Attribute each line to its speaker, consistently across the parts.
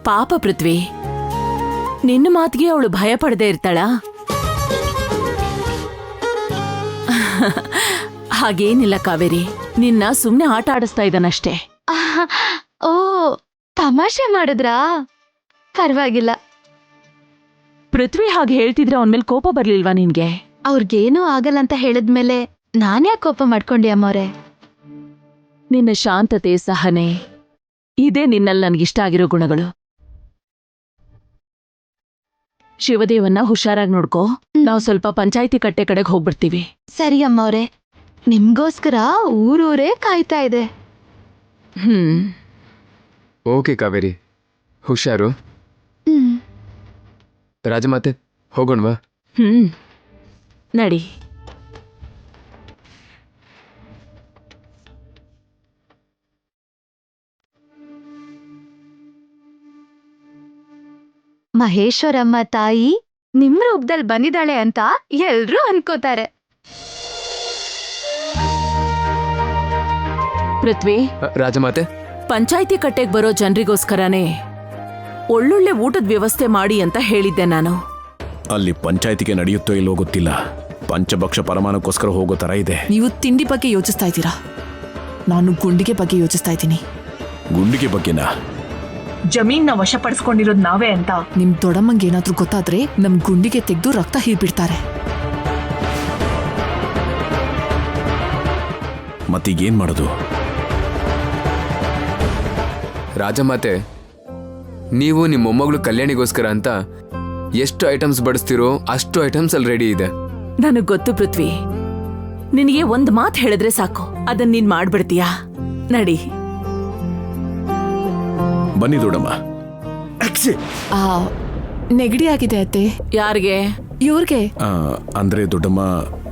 Speaker 1: ಪಾಪ ಪೃಥ್ವಿ, ನಿನ್ನ ಮಾತಿಗೆ ಅವಳು ಭಯ ಪಡದೆ ಇರ್ತಾಳ? ಹಾಗೇನಿಲ್ಲ ಕಾವೇರಿ, ನಿನ್ನ ಸುಮ್ನೆ ಆಟ ಆಡಿಸ್ತಾ ಇದ್ದಾನಷ್ಟೇ.
Speaker 2: ಓ, ತಮಾಷೆ ಮಾಡಿದ್ರಾ? ಪರವಾಗಿಲ್ಲ.
Speaker 1: ಪೃಥ್ವಿ ಹಾಗೆ ಹೇಳ್ತಿದ್ರೆ ಅವನ್ ಮೇಲೆ ಕೋಪ ಬರ್ಲಿಲ್ವಾ ನಿನ್ಗೆ?
Speaker 2: ಅವ್ರಿಗೇನೂ ಆಗಲ್ಲ ಅಂತ ಹೇಳಿದ್ಮೇಲೆ ನಾನ್ಯಾಕೆ ಕೋಪ ಮಾಡ್ಕೊಂಡೆ ಅಮ್ಮವ್ರೆ?
Speaker 1: ನಿನ್ನ ಶಾಂತತೆ, ಸಹನೆ ಇದೇ ನಿನ್ನಲ್ಲಿ ನನ್ಗಿಷ್ಟ ಆಗಿರೋ ಗುಣಗಳು. ಶಿವದೇವನ್ನ ಹುಷಾರಾಗಿ ನೋಡ್ಕೋ. ನಾವು ಸ್ವಲ್ಪ ಪಂಚಾಯಿತಿ ಕಟ್ಟೆ ಕಡೆಗೆ ಹೋಗ್ಬಿಡ್ತೀವಿ.
Speaker 2: ಸರಿ ಅಮ್ಮವ್ರೆ, ನಿಮ್ಗೋಸ್ಕರ ಊರೂರೇ ಕಾಯ್ತಾ ಇದೆ.
Speaker 3: ಓಕೆ ಕಾವೇರಿ, ಹುಷಾರು. ರಾಜಮಾತೆ, ಹೋಗೋಣವಾ?
Speaker 1: ನಡಿ.
Speaker 2: ಮಹೇಶ್ವರಮ್ಮ ತಾಯಿ ನಿಮ್ ರೂಪದಲ್ಲಿ ಬಂದಿದ್ದಾಳೆ ಅಂತ ಎಲ್ರೂ ಅನ್ಕೋತಾರೆ.
Speaker 1: ಪೃಥ್ವಿ,
Speaker 3: ರಾಜಮಾತೆ,
Speaker 1: ಪಂಚಾಯಿತಿ ಕಟ್ಟೆಗೆ ಬರೋ ಜನರಿಗೋಸ್ಕರನೇ ಒಳ್ಳೊಳ್ಳೆ ಊಟದ ವ್ಯವಸ್ಥೆ ಮಾಡಿ ಅಂತ ಹೇಳಿದ್ದೆ ನಾನು.
Speaker 4: ಅಲ್ಲಿ ಪಂಚಾಯಿತಿಗೆ ನಡೆಯುತ್ತೋ ಇಲ್ಲೋ ಗೊತ್ತಿಲ್ಲ. ಪಂಚಭಕ್ಷ ಪರಮಾನಕ್ಕೋಸ್ಕರ ಹೋಗೋ ತರ ಇದೆ.
Speaker 5: ನೀವು ತಿಂಡಿ ಬಗ್ಗೆ ಯೋಚಿಸ್ತಾ ಇದ್ದೀರಾ, ನಾನು ಗುಂಡಿಗೆ ಬಗ್ಗೆ ಯೋಚಿಸ್ತಾ ಇದ್ದೀನಿ.
Speaker 4: ಗುಂಡಿಗೆ ಬಗ್ಗೆನಾ?
Speaker 5: ಜಮೀನ್ನ ವಶಪಡಿಸ್ಕೊಂಡಿರೋದು ನಾವೇ ಅಂತ ನಿಮ್ ದೊಡ್ಡಮ್ಮಂಗೆ ಏನಾದ್ರೂ ಗೊತ್ತಾದ್ರೆ ನಮ್ ಗುಂಡಿಗೆ ತೆಗೆದು ರಕ್ತ ಹೀರ್ಬಿಡ್ತಾರೆ.
Speaker 4: ಮತ್ತೀಗೇನ್ ಮಾಡೋದು?
Speaker 3: ರಾಜಮಾತೆ, ನೀವು ನಿಮ್ಮ ಮೊಮ್ಮಗಳು ಕಲ್ಯಾಣಿಗೋಸ್ಕರ ಅಂತ ಎಷ್ಟು ಐಟಮ್ಸ್ ಬಡಿಸ್ತಿರೋ ಅಷ್ಟು ಐಟಮ್ಸ್ ಅಲ್ಲಿ ರೆಡಿ ಇದೆ.
Speaker 1: ನನಗ್ ಗೊತ್ತು ಪೃಥ್ವಿ, ನಿನಗೆ ಒಂದ್ ಮಾತು ಹೇಳಿದ್ರೆ ಸಾಕು, ಅದನ್ನ ನೀನ್ ಮಾಡ್ಬಿಡ್ತೀಯಾ. ನಡಿ.
Speaker 4: ಬನ್ನಿ ದೊಡ್ಡಮ್ಮ.
Speaker 5: ನೆಗಡಿ ಆಗಿದೆ ಅತ್ತೆ.
Speaker 1: ಯಾರಿಗೆ?
Speaker 5: ಇವ್ರಿಗೆ.
Speaker 4: ಅಂದ್ರೆ ದೊಡ್ಡಮ್ಮ,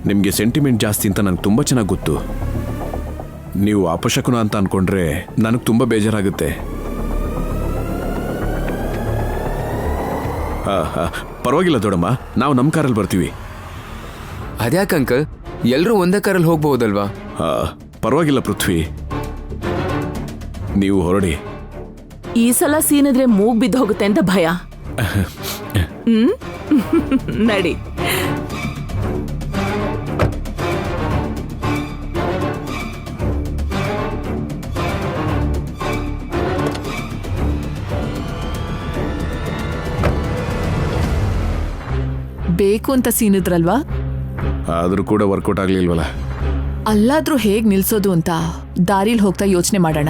Speaker 4: ನಿಮ್ಗೆ ಸೆಂಟಿಮೆಂಟ್ ಜಾಸ್ತಿ ಅಂತ ನಂಗೆ ತುಂಬಾ ಚೆನ್ನಾಗಿ ಗೊತ್ತು. ನೀವು ಅಪಶಕುನ ಅಂತ ಅನ್ಕೊಂಡ್ರೆ ನನಗೆ ತುಂಬಾ ಬೇಜಾರಾಗುತ್ತೆ. ಪರವಾಗಿಲ್ಲ ದೊಡ್ಡಮ್ಮ, ನಾವು ನಮ್ಮ ಕಾರಲ್ಲಿ ಬರ್ತೀವಿ.
Speaker 3: ಅದ್ಯಾಕೆ ಅಂಕಲ್, ಎಲ್ಲರೂ ಒಂದೇ ಕಾರಲ್ಲಿ ಹೋಗ್ಬಹುದಲ್ವಾ?
Speaker 4: ಪರವಾಗಿಲ್ಲ ಪೃಥ್ವಿ, ನೀವು ಹೊರಡಿ.
Speaker 1: ಈ ಸಲ ಸೀನಿದ್ರೆ ಮೂಗ್ ಬಿದ್ದು ಹೋಗುತ್ತೆ ಅಂತ ಭಯ. ನಡಿ.
Speaker 5: ಬೇಕು ಅಂತ ಸೀನಿದ್ರಲ್ವಾ?
Speaker 4: ಆದ್ರೂ ಕೂಡ ವರ್ಕೌಟ್ ಆಗ್ಲಿಲ್ವಲ್ಲ.
Speaker 5: ಅಲ್ಲಾದ್ರೂ ಹೇಗ್ ನಿಲ್ಸೋದು ಅಂತ ದಾರಿಲ್ ಹೋಗ್ತಾ ಯೋಚನೆ ಮಾಡೋಣ.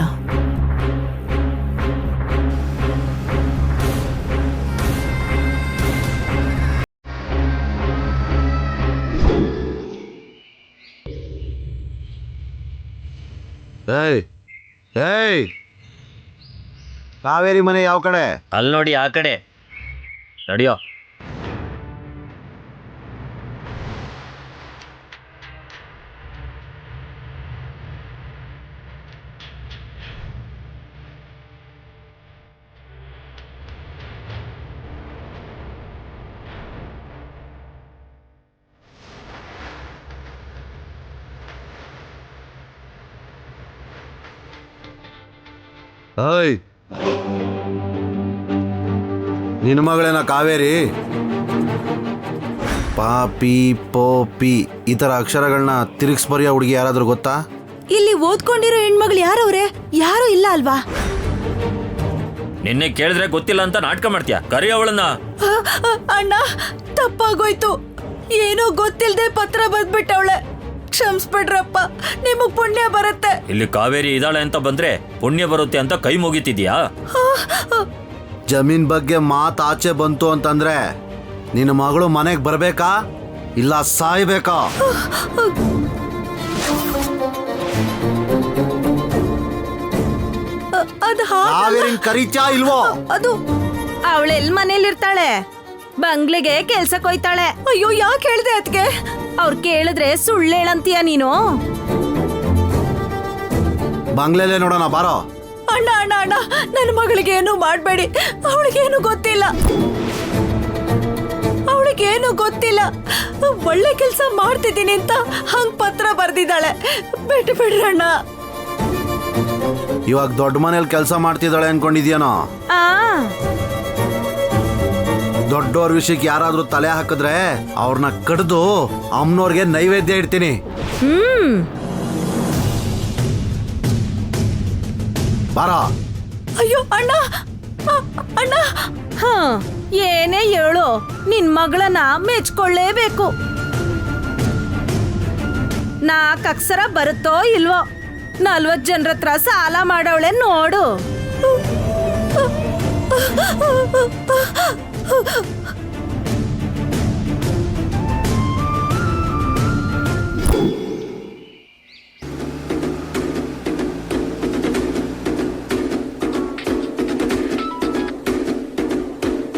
Speaker 6: ಕಾವೇರಿ ಮನೆ ಯಾವ ಕಡೆ?
Speaker 7: ಅಲ್ಲಿ ನೋಡಿ, ಆ ಕಡೆ ನಡಿಯೋ.
Speaker 6: ಓಯ್, ನಿನ್ನ ಮಗಳೇನ ಕಾವೇರಿ? ಪಾಪಿ ಪೋಪಿ ಈ ತರ ಅಕ್ಷರಗಳನ್ನ ತಿರುಗಿಸ್ ಬರೆಯೋ ಹುಡುಗಿ ಯಾರಾದ್ರೂ ಗೊತ್ತಾ?
Speaker 8: ಇಲ್ಲಿ ಓದ್ಕೊಂಡಿರೋ ಹೆಣ್ಮಗಳು ಯಾರವ್ರೆ? ಯಾರು ಇಲ್ಲ ಅಲ್ವಾ?
Speaker 7: ನಿನ್ನೆ ಕೇಳಿದ್ರೆ ಗೊತ್ತಿಲ್ಲ ಅಂತ ನಾಟಕ ಮಾಡ್ತೀಯ. ಕರಿ ಅವಳನ್ನ.
Speaker 8: ಅಣ್ಣ, ತಪ್ಪಾಗೋಯ್ತು. ಏನೋ ಗೊತ್ತಿಲ್ಲದೆ ಪತ್ರ ಬದ್ಬಿಟ್ಟವಳೆ. ಕ್ಷಮಿಸ್ಬಿಡ್ರಪ್ಪ, ನಿಮಗ್ ಪುಣ್ಯ ಬರುತ್ತೆ.
Speaker 7: ಇಲ್ಲಿ ಕಾವೇರಿ ಇದ್ದಾಳೆ ಅಂತ ಬಂದ್ರೆ ಪುಣ್ಯ ಬರುತ್ತೆ ಅಂತ ಕೈ ಮುಗಿತಿದ್ಯಾ?
Speaker 6: ಜಮೀನ್ ಬಗ್ಗೆ ಮಾತು ಆಚೆ ಬಂತು ಅಂತಂದ್ರೆ ನಿನ್ನ ಮಗಳು ಮನೆಗೆ ಬರ್ಬೇಕಾ ಇಲ್ಲ ಸಾಯ್ಬೇಕಾ? ಕಾವೇರಿನ್ ಕರೀತ್ಯಾ ಇಲ್ವೋ?
Speaker 8: ಅದು ಅವಳೆಲ್ ಮನೇಲಿರ್ತಾಳೆ? ಬಂಗ್ಲೆಗೆ ಕೆಲ್ಸಕ್ಕೆ ಹೋಯ್ತಾಳೆ. ಅಯ್ಯೋ, ಯಾಕೆ ಹೇಳ್ದೆ ಅದ್ಕೆ? ಅವ್ರು ಕೇಳಿದ್ರೆ ಸುಳ್ಳು ಹೇಳಂತೀಯ ನೀನು?
Speaker 6: ಬಂಗ್ಲೆಲೆ ನೋಡೋಣ ಬಾರೋ.
Speaker 8: ಅಣ್ಣ ಅಣ್ಣ ಅಣ್ಣ, ನನ್ನ ಮಗಳಿಗೆ ಏನು ಮಾಡ್ಬೇಡಿ. ಅವಳಿಗೇನು ಗೊತ್ತಿಲ್ಲ, ಅವಳಿಗೇನು ಗೊತ್ತಿಲ್ಲ. ಒಳ್ಳೆ ಕೆಲಸ ಮಾಡ್ತಿದ್ದೀನಿ ಅಂತ ಹಂಗ್ ಪತ್ರ ಬರ್ದಿದ್ದಾಳೆ. ಬಿಟ್ಟು ಬಿಡ್ರಣ್ಣ.
Speaker 6: ಇವಾಗ ದೊಡ್ಡ ಮನೇಲಿ ಕೆಲಸ ಮಾಡ್ತಿದ್ದಾಳೆ ಅನ್ಕೊಂಡಿದ್ಯಾನೋ?
Speaker 8: ಆ
Speaker 6: ದೊಡ್ಡವ್ರ ವಿಷಯಕ್ಕೆ ಯಾರಾದ್ರೂ ತಲೆ ಹಾಕಿದ್ರೆ ಅವ್ರನ್ನ ಕಡ್ದು ಅಮ್ಮನವ್ರಿಗೆ ನೈವೇದ್ಯ ಇಡ್ತೀನಿ. ಬಾರ.
Speaker 1: ಅಯ್ಯೋ ಅಣ್ಣ ಅಣ್ಣ.
Speaker 8: ಹ ಏನೇ ಹೇಳು, ನಿನ್ ಮಗಳನ್ನ ಮೆಚ್ಕೊಳ್ಳೇಬೇಕು. 4 ಅಕ್ಷರ ಬರುತ್ತೋ ಇಲ್ವೋ, 40 ಜನರ ಹತ್ರ ಸಾಲ ಮಾಡವಳೆ ನೋಡು.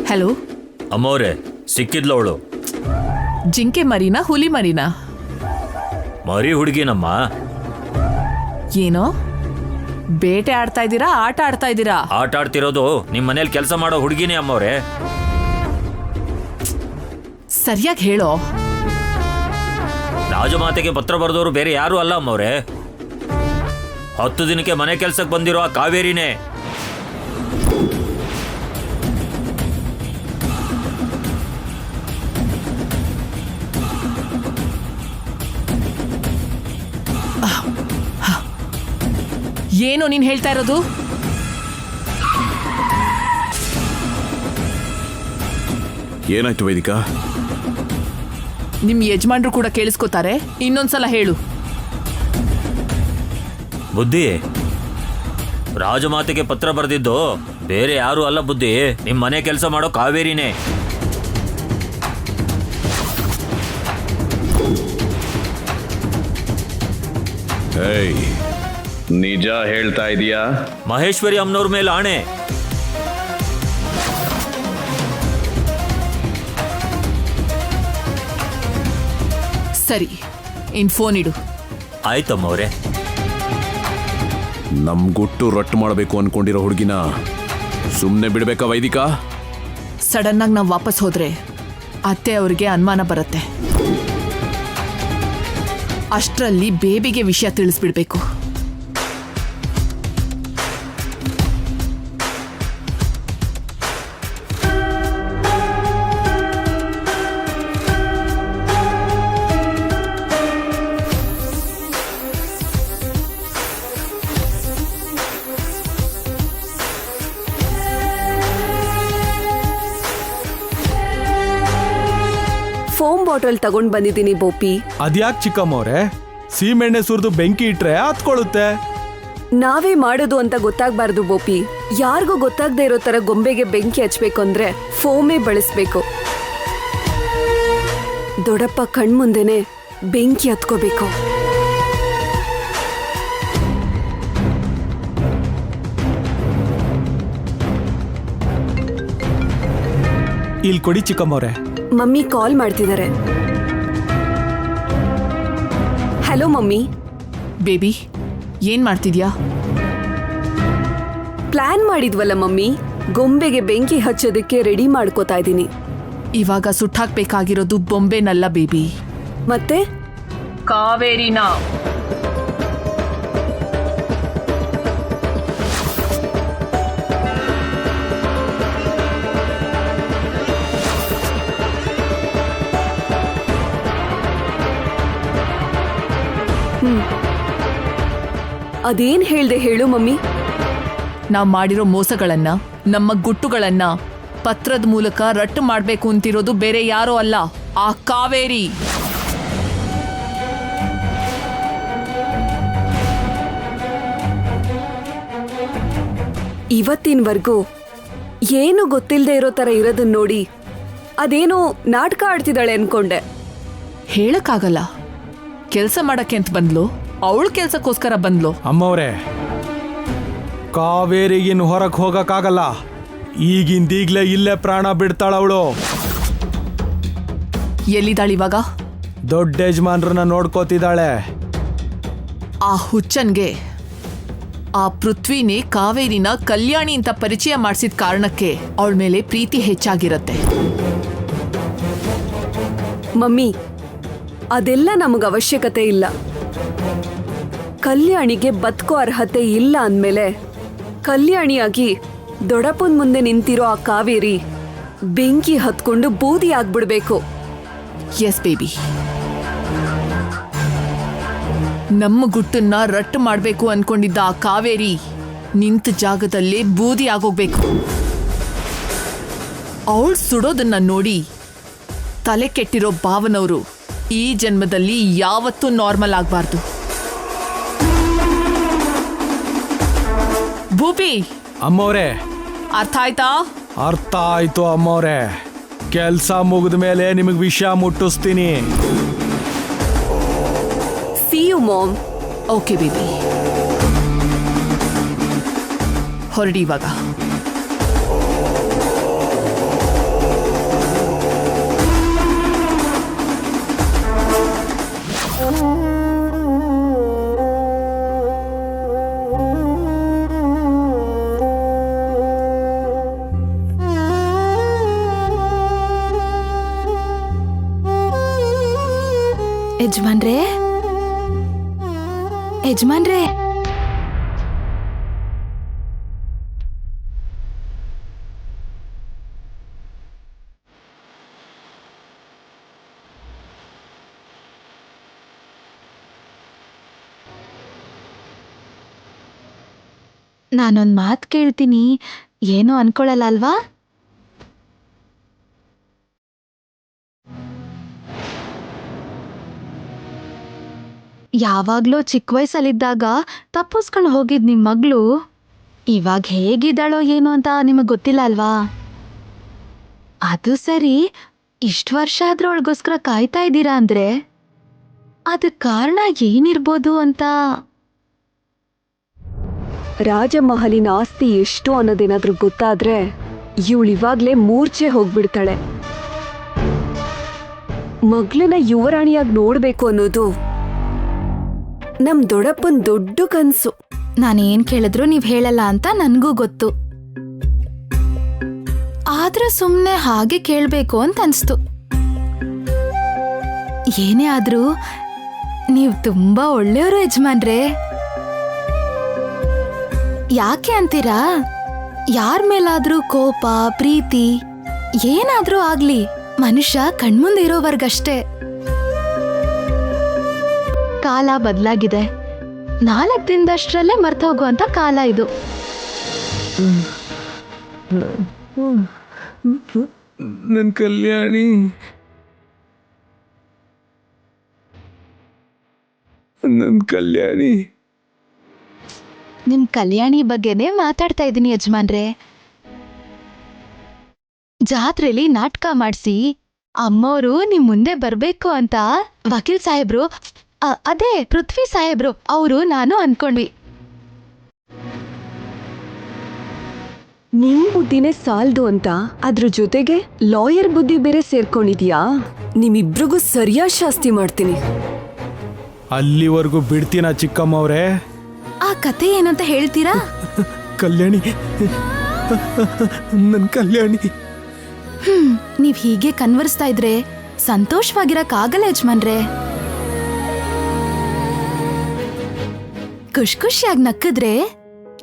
Speaker 5: ಹಲೋ,
Speaker 7: ಅಮ್ಮವ್ರೆ, ಸಿಕ್ಕಿದ್ಲವಳು.
Speaker 5: ಜಿಂಕೆ ಮರಿನಾ ಹುಲಿ ಮರಿನಾ?
Speaker 7: ಮರಿ ಹುಡುಗಿನಮ್ಮ.
Speaker 5: ಏನೋ ಬೇಟೆ ಆಡ್ತಾ ಇದ್ದೀರಾ, ಆಟ ಆಡ್ತಾ ಇದ್ದೀರಾ?
Speaker 7: ಆಟ ಆಡ್ತಿರೋದು ನಿಮ್ ಮನೇಲಿ ಕೆಲಸ ಮಾಡೋ ಹುಡುಗಿನೇ ಅಮ್ಮವ್ರೆ.
Speaker 5: ಸರಿಯಾಗಿ ಹೇಳೋ.
Speaker 7: ರಾಜಮಾತೆಗೆ ಪತ್ರ ಬರೆದವರು ಬೇರೆ ಯಾರು ಅಲ್ಲ ಅಮ್ಮವ್ರೆ, 10 ದಿನಕ್ಕೆ ಮನೆ ಕೆಲ್ಸಕ್ಕೆ ಬಂದಿರೋ ಆ ಕಾವೇರಿನೇ.
Speaker 5: ಏನು ನೀನ್ ಹೇಳ್ತಾ ಇರೋದು?
Speaker 4: ಏನಾಯ್ತು ವೈದಿಕಾ?
Speaker 5: ನಿಮ್ ಯಜಮಾನ್ರು ಕೂಡ ಕೇಳಿಸ್ಕೊತಾರೆ, ಇನ್ನೊಂದ್ಸಲ ಹೇಳು.
Speaker 7: ಬುದ್ಧಿ, ರಾಜಮಾತೆಗೆ ಪತ್ರ ಬರೆದಿದ್ದು ಬೇರೆ ಯಾರು ಅಲ್ಲ ಬುದ್ಧಿ, ನಿಮ್ ಮನೆ ಕೆಲಸ ಮಾಡೋ ಕಾವೇರಿನೇ.
Speaker 4: ಏಯ್, ನಿಜ ಹೇಳ್ತಾ ಇದೀಯಾ?
Speaker 7: ಮಹೇಶ್ವರಿ ಅಮ್ಮನವ್ರ ಮೇಲೆ ಆಣೆ.
Speaker 5: ಸರಿ, ಇನ್ ಫೋನ್ ಇಡು.
Speaker 7: ಆಯ್ತಮ್ಮವ್ರೆ.
Speaker 4: ನಮ್ ಗುಟ್ಟು ರಟ್ಟು ಮಾಡಬೇಕು ಅನ್ಕೊಂಡಿರೋ ಹುಡುಗಿನ ಸುಮ್ಮನೆ ಬಿಡ್ಬೇಕಾ ವೈದಿಕಾ?
Speaker 5: ಸಡನ್ ಆಗಿ ನಾವು ವಾಪಸ್ ಹೋದ್ರೆ ಅತ್ತೆ ಅವ್ರಿಗೆ ಅನುಮಾನ ಬರುತ್ತೆ. ಅಷ್ಟರಲ್ಲಿ ಬೇಬಿಗೆ ವಿಷಯ ತಿಳಿಸ್ಬಿಡ್ಬೇಕು.
Speaker 9: ಫೋಮ್ ಬಾಟಲ್ ತಗೊಂಡ್ ಬಂದಿದ್ದೀನಿ ಬೋಪಿ.
Speaker 10: ಅದ್ಯಾಕ್ ಚಿಕ್ಕಮ್ಮವ್ರೆ, ಸೀಮೆಣ್ಣೆ ಸುರಿದು ಬೆಂಕಿ ಇಟ್ರೆ ಹತ್ಕೊಳ್ಳುತ್ತೆ.
Speaker 9: ನಾವೇ ಮಾಡೋದು ಅಂತ ಗೊತ್ತಾಗ್ಬಾರ್ದು ಬೋಪಿ. ಯಾರಿಗೂ ಗೊತ್ತಾಗದೆ ಇರೋ ತರ ಗೊಂಬೆಗೆ ಬೆಂಕಿ ಹಚ್ಬೇಕು ಅಂದ್ರೆ ಫೋಮೇ ಬಳಸ್ಬೇಕು. ದೊಡ್ಡಪ್ಪ ಕಣ್ಮುಂದೆನೆ ಬೆಂಕಿ ಹತ್ಕೋಬೇಕು.
Speaker 10: ಇಲ್ಲಿ ಕೊಡಿ ಚಿಕ್ಕಮ್ಮವ್ರೆ.
Speaker 9: ಮಮ್ಮಿ ಕಾಲ್ ಮಾಡ್ತಿದ್ದಾರೆ. Hello mummy.
Speaker 5: ಬೇಬಿ, ಏನ್ ಮಾಡ್ತಿದ್ಯಾ?
Speaker 9: ಪ್ಲಾನ್ ಮಾಡಿದ್ವಲ್ಲ ಮಮ್ಮಿ, ಗೊಂಬೆಗೆ ಬೆಂಕಿ ಹಚ್ಚೋದಕ್ಕೆ ರೆಡಿ ಮಾಡ್ಕೋತಾ ಇದ್ದೀನಿ.
Speaker 5: ಇವಾಗ ಸುಟ್ಟಾಕ್ಬೇಕಾಗಿರೋದು ಬೊಂಬೆನಲ್ಲ ಬೇಬಿ,
Speaker 9: ಮತ್ತೆ
Speaker 5: ಕಾವೇರಿನ.
Speaker 9: ಅದೇನ್ ಹೇಳ್ದೆ ಹೇಳು ಮಮ್ಮಿ?
Speaker 5: ನಾವ್ ಮಾಡಿರೋ ಮೋಸಗಳನ್ನ, ನಮ್ಮ ಗುಟ್ಟುಗಳನ್ನ ಪತ್ರದ ಮೂಲಕ ರಟ್ಟು ಮಾಡ್ಬೇಕು ಅಂತಿರೋದು ಬೇರೆ ಯಾರೋ ಅಲ್ಲ, ಆ ಕಾವೇರಿ.
Speaker 9: ಇವತ್ತಿನವರೆಗೂ ಏನು ಗೊತ್ತಿಲ್ಲದೆ ಇರೋ ತರ ಇರೋದನ್ನ ನೋಡಿ ಅದೇನೋ ನಾಟಕ ಆಡ್ತಿದ್ದಾಳೆ ಅನ್ಕೊಂಡೆ.
Speaker 5: ಹೇಳಕ್ಕಾಗಲ್ಲ, ಕೆಲ್ಸ ಮಾಡಕ್ಕೆ ಅಂತ ಬಂದ್ಲು, ಅವಳು ಕೆಲ್ಸಕ್ಕೋಸ್ಕರ ಬಂದ್ಲು.
Speaker 10: ಅಮ್ಮವ್ರೆ, ಕಾವೇರಿಗಿನ್ ಹೊರಗೆ ಹೋಗಕ್ಕಾಗಲ್ಲ. ಈಗಿಂದೀಗ್ಲೇ ಇಲ್ಲೇ ಪ್ರಾಣ ಬಿಡ್ತಾಳ ಅವಳು.
Speaker 5: ಎಲ್ಲಿದ್ದಾಳಿವಾಗ?
Speaker 10: ದೊಡ್ಡ ಯಜಮಾನ್ರನ್ನ ನೋಡ್ಕೋತಿದ್ದಾಳೆ.
Speaker 5: ಆ ಹುಚ್ಚನ್ಗೆ ಆ ಪೃಥ್ವಿನೇ ಕಾವೇರಿನ ಕಲ್ಯಾಣಿ ಅಂತ ಪರಿಚಯ ಮಾಡಿಸಿದ ಕಾರಣಕ್ಕೆ ಅವಳ ಮೇಲೆ ಪ್ರೀತಿ ಹೆಚ್ಚಾಗಿರತ್ತೆ.
Speaker 9: ಮಮ್ಮಿ, ಅದೆಲ್ಲ ನಮಗ ಅವಶ್ಯಕತೆ ಇಲ್ಲ. ಕಲ್ಯಾಣಿಗೆ ಬದುಕೋ ಅರ್ಹತೆ ಇಲ್ಲ ಅಂದ್ಮೇಲೆ ಕಲ್ಯಾಣಿಯಾಗಿ ದೊಡ್ಡಪ್ಪನ ಮುಂದೆ ನಿಂತಿರೋ ಆ ಕಾವೇರಿ ಬೆಂಕಿ ಹತ್ಕೊಂಡು ಬೂದಿ ಆಗ್ಬಿಡ್ಬೇಕು.
Speaker 5: ಎಸ್ ಬೇಬಿ, ನಮ್ಮ ಗುಟ್ಟನ್ನ ರಟ್ಟು ಮಾಡಬೇಕು ಅನ್ಕೊಂಡಿದ್ದ ಆ ಕಾವೇರಿ ನಿಂತ ಜಾಗದಲ್ಲೇ ಬೂದಿ ಆಗೋಗ್ಬೇಕು. ಅವಳು ಸುಡೋದನ್ನ ನೋಡಿ ತಲೆ ಕೆಟ್ಟಿರೋ ಭಾವನವರು ಈ ಜನ್ಮದಲ್ಲಿ ಯಾವತ್ತೂ ನಾರ್ಮಲ್ ಆಗಬಾರ್ದು. ಭೂಪಿ,
Speaker 10: ಅಮ್ಮವ್ರೆ,
Speaker 5: ಅರ್ಥ ಆಯ್ತಾ?
Speaker 10: ಅರ್ಥ ಆಯ್ತು ಅಮ್ಮವ್ರೆ. ಕೆಲ್ಸ ಮುಗಿದ ಮೇಲೆ ನಿಮಗೆ ವಿಷಯ ಮುಟ್ಟಿಸ್ತೀನಿ.
Speaker 9: See you, Mom.
Speaker 5: Okay baby, ಹೊರಡಿ ಇವಾಗ.
Speaker 2: ಯಜಮಾನ್ರೇ, ಯಜಮಾನ್ರೇ, ನಾನೊಂದ್ ಮಾತು ಕೇಳ್ತೀನಿ, ಏನೋ ಅನ್ಕೊಳಲ್ಲ ಅಲ್ವಾ? ಯಾವಾಗ್ಲೋ ಚಿಕ್ಕ ವಯಸ್ಸಲ್ಲಿದ್ದಾಗ ತಪ್ಪಿಸ್ಕೊಂಡು ಹೋಗಿದ್ ನಿಮ್ ಮಗಳು ಇವಾಗ ಹೇಗಿದ್ದಾಳೋ ಏನೋ ಅಂತ ನಿಮಗ್ ಗೊತ್ತಿಲ್ಲ ಅಲ್ವಾ? ಅದು ಸರಿ, ಇಷ್ಟು ವರ್ಷ ಆದ್ರೂ ಅವಳಿಗೋಸ್ಕರ ಕಾಯ್ತಾ ಇದ್ದೀರಾ ಅಂದ್ರೆ ಅದಕ್ಕೆ ಕಾರಣ ಏನಿರ್ಬೋದು ಅಂತ.
Speaker 9: ರಾಜಮಹಲಿನ ಆಸ್ತಿ ಎಷ್ಟು ಅನ್ನೋದೇನಾದ್ರೂ ಗೊತ್ತಾದ್ರೆ ಇವಳಿವಾಗ್ಲೇ ಮೂರ್ಛೆ ಹೋಗ್ಬಿಡ್ತಾಳೆ. ಮಗಳನ್ನ ಯುವರಾಣಿಯಾಗಿ ನೋಡ್ಬೇಕು ಅನ್ನೋದು ನಮ್ ದೊಡ್ಡಪ್ಪನ್ ದೊಡ್ಡ ಕನ್ಸು.
Speaker 2: ನಾನೇನ್ ಕೇಳಿದ್ರು ನೀವ್ ಹೇಳಲ್ಲ ಅಂತ ನನ್ಗೂ ಗೊತ್ತು. ಆದ್ರೂ ಸುಮ್ನೆ ಹಾಗೆ ಕೇಳ್ಬೇಕು ಅಂತ ಅನ್ಸ್ತು. ಏನೇ ಆದ್ರೂ ನೀವ್ ತುಂಬಾ ಒಳ್ಳೆಯವರು ಯಜಮಾನ್ರೇ. ಯಾಕೆ ಅಂತೀರಾ? ಯಾರ ಮೇಲಾದ್ರೂ ಕೋಪ, ಪ್ರೀತಿ ಏನಾದ್ರೂ ಆಗ್ಲಿ ಮನುಷ್ಯ ಕಣ್ಮುಂದೆ ಇರೋವರ್ಗಷ್ಟೇ. ಕಾಲ ಬದಲಾಗಿದೆ. 4 ದಿನದಷ್ಟರಲ್ಲೇ ಮರ್ತೋಗುವಂತ ಕಾಲ ಇದು.
Speaker 10: ನನ್ನ ಕಲ್ಯಾಣಿ, ನನ್ನ ಕಲ್ಯಾಣಿ.
Speaker 2: ನಿಮ್ ಕಲ್ಯಾಣಿ ಬಗ್ಗೆನೇ ಮಾತಾಡ್ತಾ ಇದ್ದೀನಿ ಯಜಮಾನ್ರೆ. ಜಾತ್ರೆಲಿ ನಾಟಕ ಮಾಡಿಸಿ ಅಮ್ಮೋರು ನಿಮ್ ಮುಂದೆ ಬರ್ಬೇಕು ಅಂತ ವಕೀಲ್ ಸಾಹೇಬ್ರು, ಅದೇ ಪೃಥ್ವಿ ಸಾಹೇಬ್ರು, ಅವರು ನಾನು ಅನ್ಕೊಂಡ್ವಿ.
Speaker 9: ನಿಮ್ ಬುದ್ಧಿನೇ ಸಾಲ್ದು ಅಂತ ಅದ್ರ ಜೊತೆಗೆ ಲಾಯರ್ ಬುದ್ಧಿ ಬೇರೆ ಸೇರ್ಕೊಂಡಿದ್ಯಾ? ನಿಮ್ಮಿಬ್ರಿಗೂ ಸರಿಯಾದ ಶಾಸ್ತಿ ಮಾಡ್ತೀನಿ.
Speaker 10: ಅಲ್ಲಿವರೆಗೂ ಬಿಡ್ತೀನ ಚಿಕ್ಕಮ್ಮವ್ರೆ?
Speaker 2: ಆ ಕತೆ ಏನಂತ ಹೇಳ್ತೀರಾ?
Speaker 10: ಕಲ್ಯಾಣಿ, ನನ್ನ ಕಲ್ಯಾಣಿ.
Speaker 2: ನೀವ್ ಹೀಗೆ ಕನ್ವರ್ಸ್ತಾ ಇದ್ರೆ ಸಂತೋಷವಾಗಿರಕ್ಕಾಗಲ್ಲ ಯಜಮಾನ್ರೆ. ಖುಷಿಯಾಗಿ ನಕ್ಕಿದ್ರೆ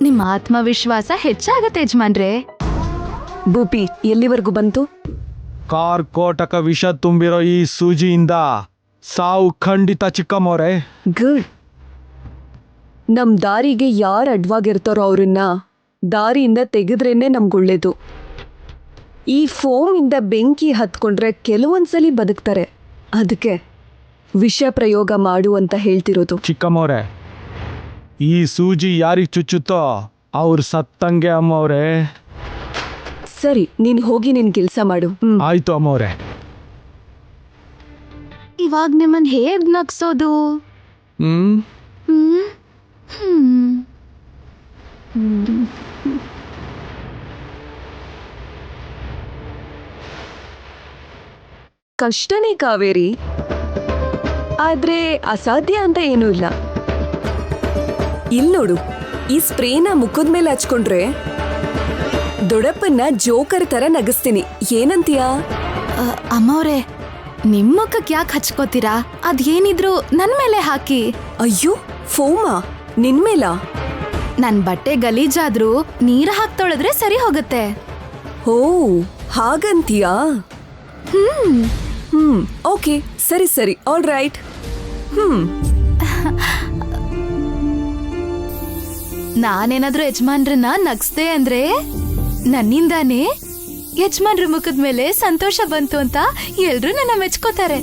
Speaker 2: ನಿಮ್ಮ ಆತ್ಮವಿಶ್ವಾಸ ಹೆಚ್ಚಾಗತ್ತೆ ಯಜಮಾನ್ರೆ.
Speaker 9: ಭೂಪಿ, ಎಲ್ಲಿವರೆಗೂ ಬಂತು?
Speaker 10: ಕಾರ್ಕೋಟಕ ವಿಷ ತುಂಬಿರೋ ಈ ಸೂಜಿಯಿಂದ ಸಾವು ಖಂಡಿತ ಚಿಕ್ಕಮ್ಮವ್ರೆ.
Speaker 9: ಗುಡ್. ನಮ್ ದಾರಿಗೆ ಯಾರು ಅಡ್ವಾಗಿರ್ತಾರೋ ಅವ್ರನ್ನ ದಾರಿಯಿಂದ ತೆಗೆದ್ರೇನೆ ನಮ್ಗೊಳ್ಳೇದು. ಈ ಫೋಮ್ ಇಂದ ಬೆಂಕಿ ಹತ್ಕೊಂಡ್ರೆ ಕೆಲವೊಂದ್ಸಲಿ ಬದುಕ್ತಾರೆ. ಅದಕ್ಕೆ ವಿಷ ಪ್ರಯೋಗ ಮಾಡು ಅಂತ ಹೇಳ್ತಿರೋದು.
Speaker 10: ಚಿಕ್ಕಮ್ಮವ್ರೆ, ಈ ಸೂಜಿ ಯಾರಿಗೆ ಚುಚ್ಚುತ್ತೋ ಅವ್ರು ಸತ್ತಂಗೆ ಅಮ್ಮವ್ರೆ.
Speaker 9: ಸರಿ, ನೀನ್ ಹೋಗಿ ನಿನ್ ಕೆಲ್ಸ ಮಾಡು.
Speaker 10: ಆಯ್ತು ಅಮ್ಮವ್ರೆ.
Speaker 2: ಇವಾಗ ನಿಮ್ಮನ್ ಹೇಗ್ ನಗ್ಸೋದು?
Speaker 9: ಕಷ್ಟನೇ ಕಾವೇರಿ, ಆದ್ರೆ ಅಸಾಧ್ಯ ಅಂತ ಏನೂ ಇಲ್ಲ. ನೋಡು, ಈ ಸ್ಪ್ರೇನ ಮುಖದ ಮೇಲೆ ಹಚ್ಕೊಂಡ್ರೆ ದೊಡ್ಡಪ್ಪನ್ನ ಜೋಕರ್ ತರ ನಗಿಸ್ತೀನಿ. ಏನಂತೀಯಾ?
Speaker 2: ಅಮ್ಮವ್ರೆ, ನಿಮ್ ಮುಖಕ್ಕೆ ಯಾಕೆ ಹಚ್ಕೋತೀರಾ? ಅದೇನಿದ್ರು ನನ್ ಮೇಲೆ ಹಾಕಿ.
Speaker 9: ಅಯ್ಯೋ, ಫೋಮಾ ನಿನ್ಮೇಲ?
Speaker 2: ನನ್ ಬಟ್ಟೆ ಗಲೀಜಾದ್ರೂ ನೀರ್ ಹಾಕ್ ತೊಳೆದ್ರೆ ಸರಿ ಹೋಗುತ್ತೆ.
Speaker 9: ಓ ಹಾಗಂತೀಯಾ? ಓಕೆ, ಸರಿ ಸರಿ, ಆಲ್ ರೈಟ್.
Speaker 2: ನಾನೇನಾದ್ರೂ ಯಜಮಾನ್ರನ್ನ ನಗ್ಸ್ದೆ ಅಂದ್ರೆ ನನ್ನಿಂದಾನೇ ಯಜಮಾನ್ರ ಮುಖದ ಮೇಲೆ ಸಂತೋಷ ಬಂತು ಅಂತ ಎಲ್ರೂ ನನ್ನ ಮೆಚ್ಕೋತಾರೆ.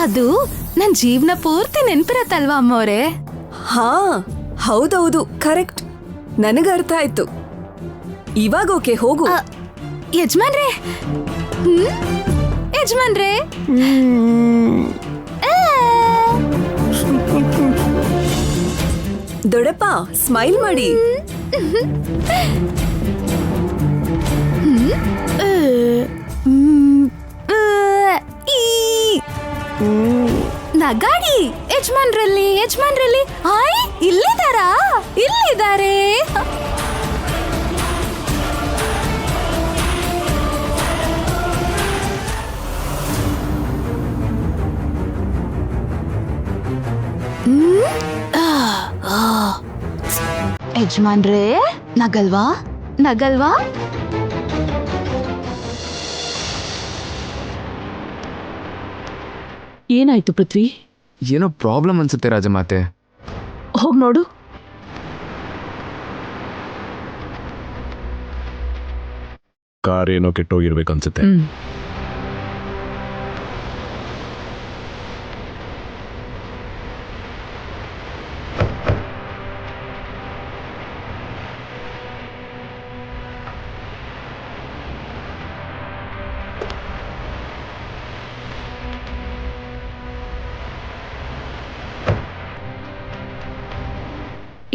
Speaker 2: ಅದು ನನ್ ಜೀವನ ಪೂರ್ತಿ ನೆನ್ಪಿರತ್ತಲ್ವಾ ಅಮ್ಮವ್ರೆ?
Speaker 9: ಹಾ ಹೌದೌದು, ಕರೆಕ್ಟ್. ನನಗ ಅರ್ಥ ಆಯ್ತು. ಇವಾಗ ಓಕೆ, ಹೋಗು.
Speaker 2: ಯಜಮಾನ್ರೆ, ಯಜಮಾನ್ರೆ,
Speaker 9: ದೊಡ್ಡಪ್ಪ ಸ್ಮೈಲ್ ಮಾಡಿ.
Speaker 2: ನಗಾಡಿ. ಯಜಮಾನ್ರಲ್ಲಿ ಹಾಯ್, ಇಲ್ಲಿದಾರಾ? ಇಲ್ಲಿದ್ದಾರೆ. ಯಜಮಾನ್ರೇ, ನಗಲ್ವಾ?
Speaker 1: ಏನಾಯ್ತು ಪೃಥ್ವಿ?
Speaker 3: ಏನೋ ಪ್ರಾಬ್ಲಮ್ ಅನ್ಸುತ್ತೆ ರಾಜಮಾತೆ.
Speaker 1: ಹೋಗ್ ನೋಡು.
Speaker 4: ಕಾರ್ ಏನೋ ಕೆಟ್ಟೋಗಿರ್ಬೇಕನ್ಸುತ್ತೆ.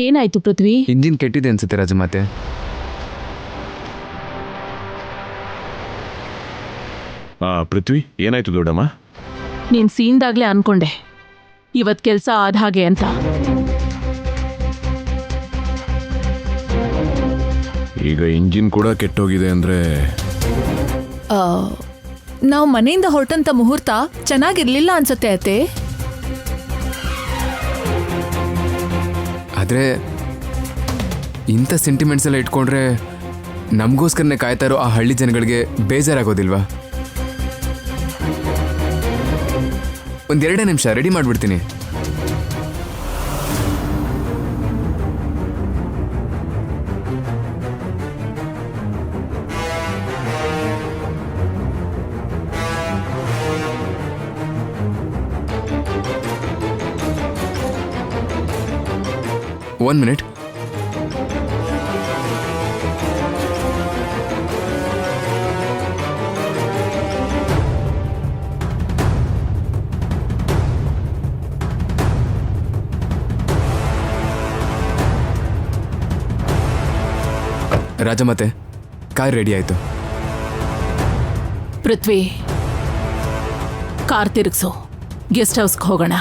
Speaker 1: ಏನಾಯ್ತು ಪೃಥ್ವಿ?
Speaker 3: ಇಂಜಿನ್ ಕೆಟ್ಟಿದೆ ಅನ್ಸುತ್ತೆ ರಾಜಮಾತೆ.
Speaker 4: ಪೃಥ್ವಿ, ಏನಾಯ್ತು ದೊಡ್ಡಮ್ಮ?
Speaker 1: ನೀನ್ ಸೀನ್ದಾಗ್ಲೇ ಅನ್ಕೊಂಡೆ ಇವತ್ ಕೆಲ್ಸ ಆದ ಹಾಗೆ ಅಂತ.
Speaker 4: ಈಗ ಇಂಜಿನ್ ಕೂಡ ಕೆಟ್ಟೋಗಿದೆ ಅಂದ್ರೆ
Speaker 5: ನಾವು ಮನೆಯಿಂದ ಹೊರಟಂತ ಮುಹೂರ್ತ ಚೆನ್ನಾಗಿರ್ಲಿಲ್ಲ ಅನ್ಸತ್ತೆ ಅತ್ತೆ.
Speaker 3: ಆದ್ರೆ ಇಂಥ ಸೆಂಟಿಮೆಂಟ್ಸ್ ಎಲ್ಲ ಇಟ್ಕೊಂಡ್ರೆ ನಮಗೋಸ್ಕರನೇ ಕಾಯ್ತಾ ಇರೋ ಆ ಹಳ್ಳಿ ಜನಗಳಿಗೆ ಬೇಜಾರಾಗೋದಿಲ್ವಾ? ಒಂದೆರಡೇ ನಿಮಿಷ ರೆಡಿ ಮಾಡ್ಬಿಡ್ತೀನಿ. One minute. ರಾಜಮಾತೆ, ಕಾರ್ ರೆಡಿ ಆಯ್ತು.
Speaker 1: ಪೃಥ್ವಿ, ಕಾರ್ ತಿರುಗ್ಸು, ಗೆಸ್ಟ್ ಹೌಸ್ಗೆ ಹೋಗೋಣ.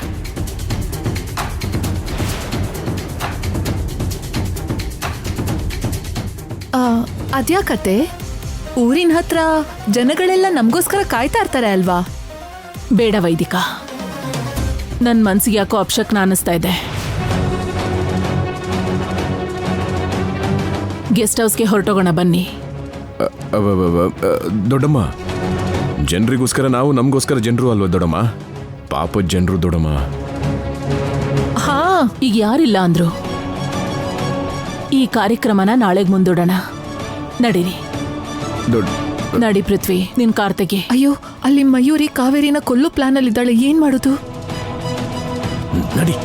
Speaker 5: ಅದ್ಯಾಕತ್ತೆ? ಊರಿನ ಹತ್ರ ಜನಗಳೆಲ್ಲ ನಮಗೋಸ್ಕರ ಕಾಯ್ತಾ ಇರ್ತಾರೆ ಅಲ್ವಾ?
Speaker 1: ಬೇಡ ವೈದಿಕ, ನನ್ನ ಮನ್ಸಿಗೆ ಯಾಕೋ ಅಪಶಕ್ನ ಅನ್ನಿಸ್ತಾ ಇದೆ. ಗೆಸ್ಟ್ ಹೌಸ್ಗೆ ಹೊರಟೋಗೋಣ ಬನ್ನಿ.
Speaker 4: ದೊಡ್ಡಮ್ಮ, ಜನರಿಗೋಸ್ಕರ ನಾವು, ನಮಗೋಸ್ಕರ ಜನರು ಅಲ್ವಾ ದೊಡ್ಡಮ್ಮ? ಪಾಪದ ಜನರು ದೊಡ್ಡಮ್ಮ.
Speaker 1: ಹಾ, ಈಗ ಯಾರಿಲ್ಲ ಅಂದ್ರು. ಈ ಕಾರ್ಯಕ್ರಮನ ನಾಳೆಗೆ ಮುಂದೂಡೋಣ. ನಡೀರಿ. ನಡಿ ಪೃಥ್ವಿ, ನಿನ್ ಕಾರ್ ತೆಗಿ.
Speaker 5: ಅಯ್ಯೋ, ಅಲ್ಲಿ ಮಯೂರಿ ಕಾವೇರಿನ ಕೊಲ್ಲು ಪ್ಲಾನ್ ಅಲ್ಲಿ ಇದ್ದಾಳೆ. ಏನ್ ಮಾಡುದು?
Speaker 4: ನಡಿ.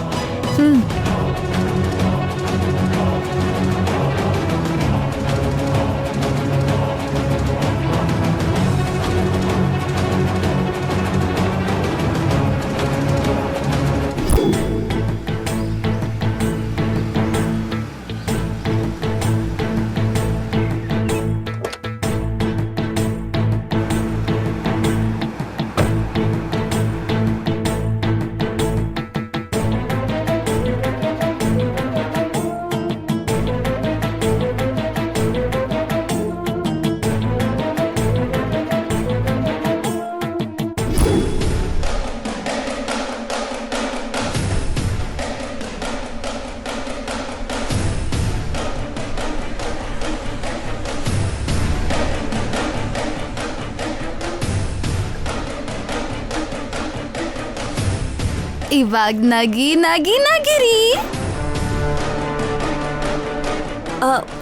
Speaker 2: ಇವಾಗ ನಗಿ ನಗಿ ನಗಿರಿ.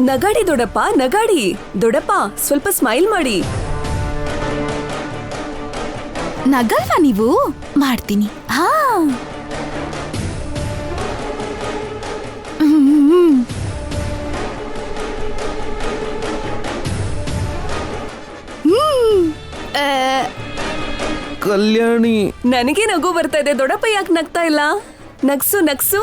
Speaker 9: ನಗಾಡಿ ದೊಡ್ಡಪ್ಪ, ನಗಾಡಿ. ದೊಡ್ಡಪ್ಪ ಸ್ವಲ್ಪ ಸ್ಮೈಲ್ ಮಾಡಿ.
Speaker 2: ನಗಲ್ವಾ ನೀವು? ಮಾಡ್ತೀನಿ. ಹಾ
Speaker 4: ಕಲ್ಯಾಣಿ,
Speaker 9: ನನಗೆ ನಗು ಬರ್ತಾ ಇದೆ. ದೊಡ್ಡಪ್ಪ ಯಾಕೆ ನಗ್ತಾ ಇಲ್ಲ? ನಗ್ಸು ನಗ್ಸು.